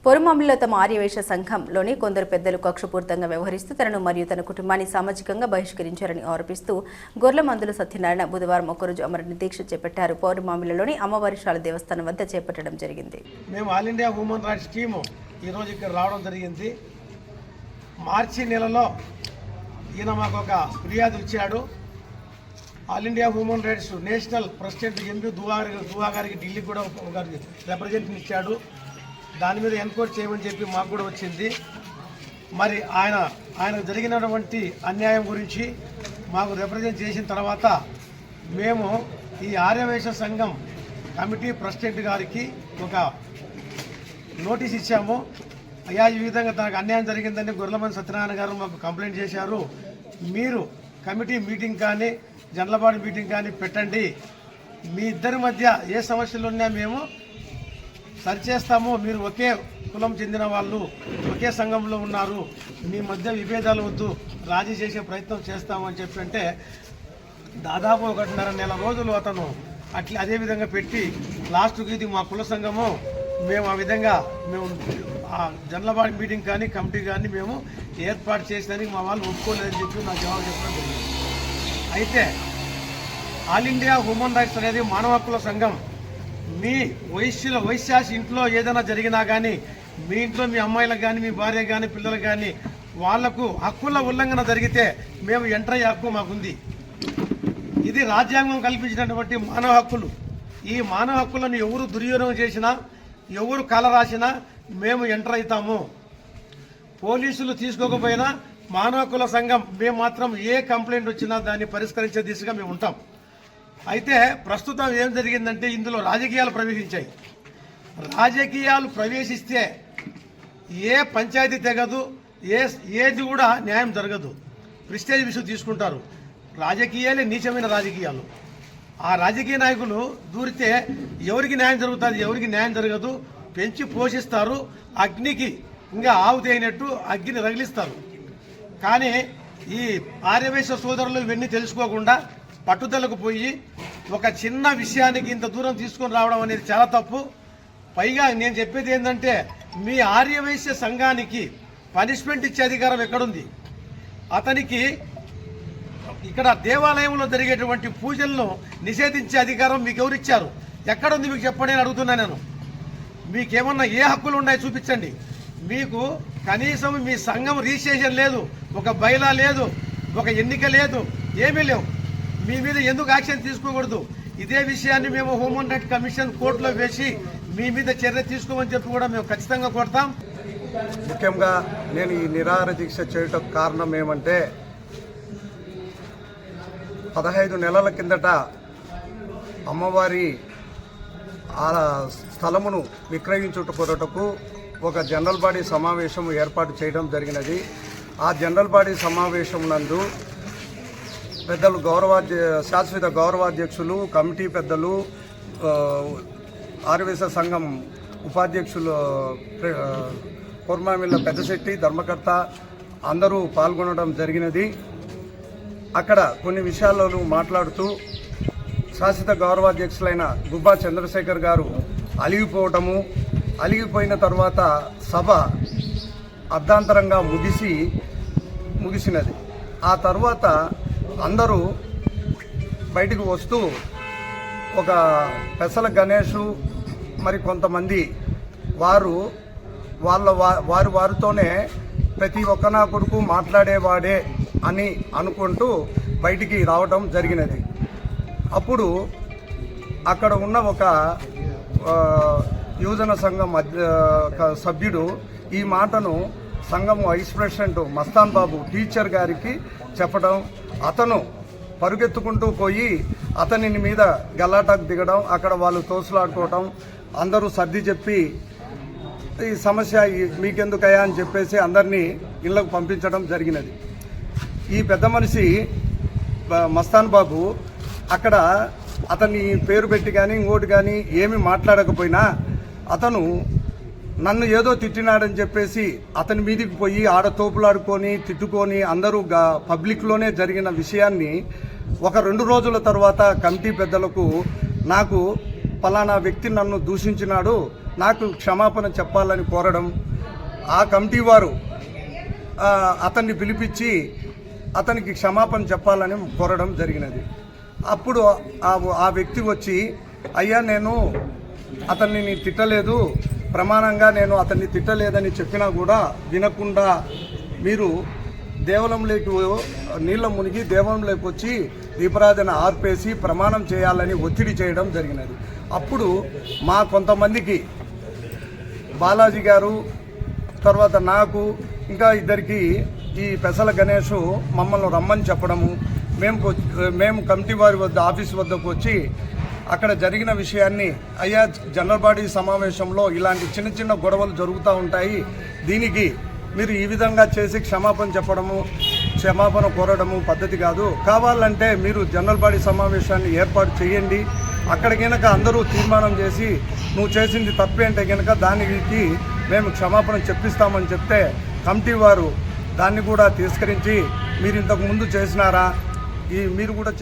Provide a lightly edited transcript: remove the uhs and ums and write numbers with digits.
పొరుమామిడిలో తమ ఆర్యవేశ సంఘంలోని కొందరు పెద్దలు కక్షపూరితంగా వ్యవహరిస్తూ తనను మరియు తన కుటుంబాన్ని సామాజికంగా బహిష్కరించారని ఆరోపిస్తూ గొర్లమందుల సత్యనారాయణ బుధవారం ఒకరోజు అమరణ దీక్ష చేపట్టారు. పౌర్మామిడిలోని అమ్మవారి శాల దేవస్థానం వద్ద చేపట్టడం జరిగింది. మేము all India human rights team ఈరోజు ఇక్కడ రావడం జరిగింది. మార్చి నెలలో ఈయన మాకు ఒక ఫిర్యాదు ఇచ్చాడు. All India human rights national president MP దువా గారికి ఢిల్లీ కూడా ఒక రిప్రజెంటేటివ్ ఇచ్చాడు. దాని మీద ఎన్క్వైరీ చేయమని చెప్పి మాకు కూడా వచ్చింది. మరి ఆయనకు జరిగినటువంటి అన్యాయం గురించి మాకు రిప్రజెంట్ చేసిన తర్వాత మేము ఈ ఆర్యవైశ్య సంఘం కమిటీ ప్రెసిడెంట్ గారికి ఒక నోటీస్ ఇచ్చాము. అయ్యా, ఈ విధంగా తనకు అన్యాయం జరిగిందని గొర్లమంది సత్యనారాయణ గారు మాకు కంప్లైంట్ చేశారు. మీరు కమిటీ మీటింగ్ కానీ జనరల్ బాడీ మీటింగ్ కానీ పెట్టండి. మీ ఇద్దరి మధ్య ఏ సమస్యలు ఉన్నా మేము సరిచేస్తాము. మీరు ఒకే కులం చెందిన వాళ్ళు, ఒకే సంఘంలో ఉన్నారు, మీ మధ్య విభేదాలు వద్దు, రాజీ చేసే ప్రయత్నం చేస్తామని చెప్పి అంటే దాదాపు 1.5 నెల రోజులు అతను అదే విధంగా పెట్టి లాస్ట్కి ఇది మా కుల సంఘము, మేము ఆ విధంగా జనరల్ బాడీ మీటింగ్ కానీ కమిటీ కానీ మేము ఏర్పాటు చేసేదానికి మా వాళ్ళు ఒప్పుకోలేదని చెప్పి నాకు జవాబు చెప్పడం జరిగింది. అయితే ఆల్ ఇండియా హ్యూమన్ రైట్స్ అనేది మానవ హక్కుల సంఘం. మీ వైశ్యాస్ ఇంట్లో ఏదైనా జరిగినా కానీ, మీ ఇంట్లో మీ అమ్మాయిలకు కానీ, మీ భార్య కానీ, పిల్లలకు కానీ వాళ్లకు హక్కుల ఉల్లంఘన జరిగితే మేము ఎంటర్ అయ్యే హక్కు మాకుంది. ఇది రాజ్యాంగం కల్పించినటువంటి మానవ హక్కులు. ఈ మానవ హక్కులను ఎవరు దుర్వినియోగం చేసినా, ఎవరు కల రాసినా మేము ఎంటర్ అవుతాము. పోలీసులు తీసుకోకపోయినా మానవ హక్కుల సంఘం మేము మాత్రం ఏ కంప్లైంట్ వచ్చినా దాన్ని పరిష్కరించే దిశగా మేము ఉంటాం. అయితే ప్రస్తుతం ఏం జరిగిందంటే ఇందులో రాజకీయాలు ప్రవేశించాయి. రాజకీయాలు ప్రవేశిస్తే ఏ పంచాయతీ తెగదు, ఏది కూడా న్యాయం జరగదు. ప్రిస్టేజ్ విషయం తీసుకుంటారు. రాజకీయాలే నీచమైన రాజకీయాలు. ఆ రాజకీయ నాయకులు దూరితే ఎవరికి న్యాయం జరుగుతుంది, ఎవరికి న్యాయం జరగదు. పెంచి పోషిస్తారు. అగ్నికి ఇంకా ఆవుతి అయినట్టు అగ్గిని రగిలిస్తారు. కానీ ఈ ఆర్యవైశ్య సోదరులు ఇవన్నీ తెలుసుకోకుండా పట్టుదలకు పోయి ఒక చిన్న విషయానికి ఇంత దూరం తీసుకొని రావడం అనేది చాలా తప్పు. పైగా నేను చెప్పేది ఏంటంటే, మీ ఆర్యవైశ్య సంఘానికి పనిష్మెంట్ ఇచ్చే అధికారం ఎక్కడుంది? అతనికి ఇక్కడ దేవాలయంలో జరిగేటువంటి పూజలను నిషేధించే అధికారం మీకు ఎవరిచ్చారు? ఎక్కడుంది మీకు చెప్పండి అని అడుగుతున్నా నేను. మీకేమన్నా ఏ హక్కులు ఉన్నాయో చూపించండి. మీకు కనీసం మీ సంఘం రిజిస్ట్రేషన్ లేదు, ఒక బైలా లేదు, ఒక ఎన్నిక లేదు, ఏమీ లేవు. మీ మీద ఎందుకు యాక్షన్ తీసుకోకూడదు? ఇదే విషయాన్ని మేము హ్యూమన్ రైట్స్ కమిషన్ కోర్టులో వేసి మీ మీద చర్య తీసుకోమని చెప్పి కూడా మేము ఖచ్చితంగా కోరుతాం. ముఖ్యంగా నేను ఈ నిరాహార దీక్ష చేయటం కారణం ఏమంటే, 15 నెలల కిందట అమ్మవారి ఆ స్థలమును విక్రయించుట కొరటకు ఒక జనరల్ బాడీ సమావేశం ఏర్పాటు చేయడం జరిగినది. ఆ జనరల్ బాడీ సమావేశం నందు పెద్దలు శాశ్వత గౌరవాధ్యక్షులు, కమిటీ పెద్దలు, ఆర్యవైశ్య సంఘం ఉపాధ్యక్షులు పొరుమామిళ్ళ పెద్దశెట్టి, ధర్మకర్త అందరూ పాల్గొనడం జరిగినది. అక్కడ కొన్ని విషయాలను మాట్లాడుతూ శాశ్వత గౌరవాధ్యక్షులైన గుబ్బా చంద్రశేఖర్ గారు అలిగిపోయిన తర్వాత సభ అర్ధాంతరంగా ముగిసినది. ఆ తర్వాత అందరూ బయటకు వస్తూ ఒక పెసల గణేషు మరి కొంతమంది వారితోనే ప్రతి ఒక్క నా కొడుకు మాట్లాడేవాడే అని అనుకుంటూ బయటికి రావడం జరిగినది. అప్పుడు అక్కడ ఉన్న ఒక యువజన సంఘం సభ్యుడు ఈ మాటను సంఘం వైస్ ప్రెసిడెంట్ మస్తాన్ బాబు టీచర్ గారికి చెప్పడం, అతను పరుగెత్తుకుంటూ పోయి అతని మీద గల్లాటకు దిగడం, అక్కడ వాళ్ళు తోసులాడుకోవటం, అందరూ సర్ది చెప్పి ఈ సమస్య మీకెందుకయ్యా అని చెప్పేసి అందరినీ ఇళ్లకు పంపించడం జరిగినది. ఈ పెద్ద మనిషి మస్తాన్ బాబు అక్కడ అతన్ని పేరు పెట్టి కానీ ఇంకోటి కానీ ఏమి మాట్లాడకపోయినా అతను నన్ను ఏదో తిట్టినాడని చెప్పేసి అతని మీదికి పోయి ఆడ తోపులాడుకొని తిట్టుకొని అందరూ పబ్లిక్లోనే జరిగిన విషయాన్ని ఒక 2 రోజుల తర్వాత కమిటీ పెద్దలకు నాకు పలానా వ్యక్తి నన్ను దూషించినాడు, నాకు క్షమాపణ చెప్పాలని కోరడం, ఆ కమిటీ వారు అతన్ని పిలిపించి అతనికి క్షమాపణ చెప్పాలని కోరడం జరిగినది. అప్పుడు ఆ వ్యక్తి వచ్చి, అయ్యా నేను అతన్ని తిట్టలేదు, ప్రమాణంగా నేను అతన్ని తిట్టలేదని చెప్పినా కూడా వినకుండా మీరు దేవాలయంలోకి నీళ్ళ మునిగి దేవాలయంలోకి వచ్చి దీపారాధన ఆర్పేసి ప్రమాణం చేయాలని ఒత్తిడి చేయడం జరిగినది. అప్పుడు మా కొంతమందికి బాలాజీ గారు, తర్వాత నాకు, ఇంకా ఇద్దరికి ఈ పెసల గణేష్ మమ్మల్ని రమ్మని చెప్పడము, మేము కమిటీ వారి ఆఫీస్ వద్దకు వచ్చి అక్కడ జరిగిన విషయాన్ని, అయ్యా జనరల్ బాడీ సమావేశంలో ఇలాంటి చిన్న చిన్న గొడవలు జరుగుతూ ఉంటాయి, దీనికి మీరు ఈ విధంగా చేసి క్షమాపణ కోరడము పద్ధతి కాదు, కావాలంటే మీరు జనరల్ బాడీ సమావేశాన్ని ఏర్పాటు చేయండి, అక్కడ కనుక అందరూ తీర్మానం చేసి నువ్వు చేసింది తప్పే అంటే కనుక దానికి మేము క్షమాపణ చెప్పిస్తామని చెప్తే కమిటీ వారు దాన్ని కూడా తిరస్కరించి, మీరు ఇంతకు ముందు చేసినారా, మీరు కూడా